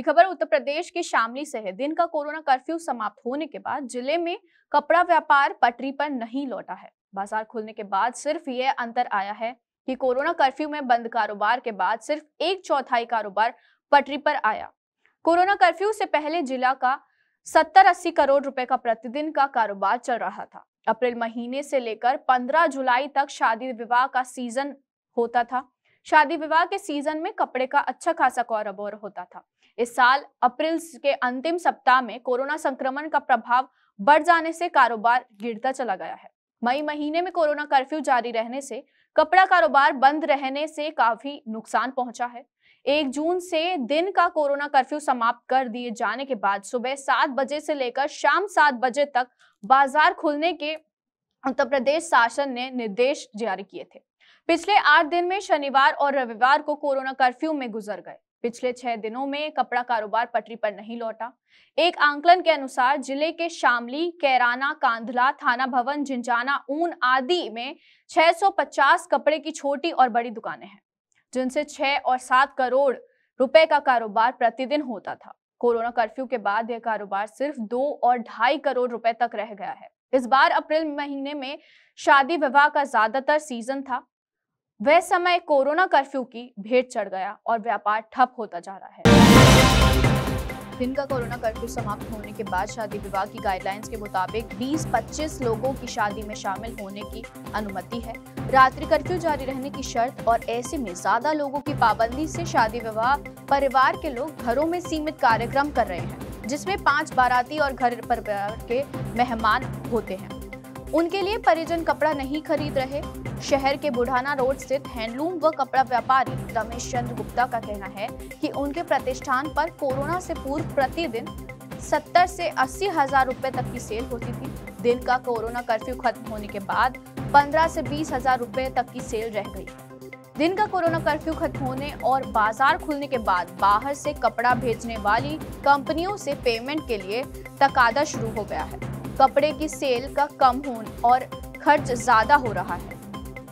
ये खबर उत्तर प्रदेश के शामली से है। दिन का कोरोना कर्फ्यू समाप्त होने के बाद जिले में कपड़ा व्यापार पटरी पर नहीं लौटा है। बाजार खुलने के बाद सिर्फ ये अंतर आया है कि कोरोना कर्फ्यू में बंद कारोबार के बाद सिर्फ 1/4 कारोबार पटरी पर आया। कोरोना कर्फ्यू से पहले जिला का 70-80 करोड़ रुपए का प्रतिदिन का कारोबार चल रहा था। अप्रैल महीने से लेकर 15 जुलाई तक शादी विवाह का सीजन होता था। शादी विवाह के सीजन में कपड़े का अच्छा खासा कारोबार होता था। इस साल अप्रैल के अंतिम सप्ताह में कोरोना संक्रमण का प्रभाव बढ़ जाने से कारोबार गिरता चला गया है। मई महीने में कोरोना कर्फ्यू जारी रहने से कपड़ा कारोबार बंद रहने से काफी नुकसान पहुंचा है। 1 जून से दिन का कोरोना कर्फ्यू समाप्त कर दिए जाने के बाद सुबह 7 बजे से लेकर शाम 7 बजे तक बाजार खुलने के उत्तर प्रदेश शासन ने निर्देश जारी किए थे। पिछले 8 दिन में शनिवार और रविवार को कोरोना कर्फ्यू में गुजर गए। पिछले 6 दिनों में कपड़ा कारोबार पटरी पर नहीं लौटा। एक आंकलन के अनुसार जिले के शामली, कैराना, कांधला, थाना भवन, झिंझाना, ऊन आदि में 650 कपड़े की छोटी और बड़ी दुकानें हैं, जिनसे 6 और 7 करोड़ रुपए का कारोबार प्रतिदिन होता था। कोरोना कर्फ्यू के बाद यह कारोबार सिर्फ 2 और 2.5 करोड़ रुपए तक रह गया है। इस बार अप्रैल महीने में शादी विवाह का ज्यादातर सीजन था। वह समय कोरोना कर्फ्यू की भेंट चढ़ गया और व्यापार ठप होता जा रहा है। दिन का कोरोना कर्फ्यू समाप्त होने के बाद शादी विवाह की गाइडलाइंस के मुताबिक 20-25 लोगों की शादी में शामिल होने की अनुमति है। रात्रि कर्फ्यू जारी रहने की शर्त और ऐसे में ज्यादा लोगों की पाबंदी से शादी विवाह परिवार के लोग घरों में सीमित कार्यक्रम कर रहे हैं, जिसमें 5 बाराती और घर परिवार के मेहमान होते हैं। उनके लिए परिजन कपड़ा नहीं खरीद रहे। शहर के बुढ़ाना रोड स्थित हैंडलूम व कपड़ा व्यापारी रमेश चंद्र गुप्ता का कहना है कि उनके प्रतिष्ठान पर कोरोना से पूर्व प्रतिदिन 70 से 80 हजार रुपए तक की सेल होती थी। दिन का कोरोना कर्फ्यू खत्म होने के बाद 15 से 20 हजार रुपए तक की सेल रह गई। दिन का कोरोना कर्फ्यू खत्म होने और बाजार खुलने के बाद बाहर से कपड़ा भेजने वाली कंपनियों से पेमेंट के लिए तकादा शुरू हो गया है। कपड़े की सेल का कम होने और खर्च ज्यादा हो रहा है।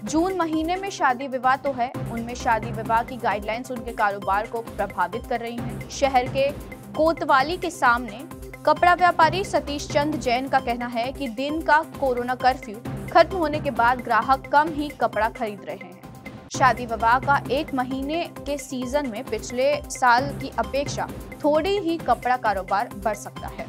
जून महीने में शादी विवाह तो है, उनमें शादी विवाह की गाइडलाइंस उनके कारोबार को प्रभावित कर रही हैं। शहर के कोतवाली के सामने कपड़ा व्यापारी सतीश चंद्र जैन का कहना है कि दिन का कोरोना कर्फ्यू खत्म होने के बाद ग्राहक कम ही कपड़ा खरीद रहे हैं। शादी विवाह का 1 महीने के सीजन में पिछले साल की अपेक्षा थोड़ी ही कपड़ा कारोबार बढ़ सकता है।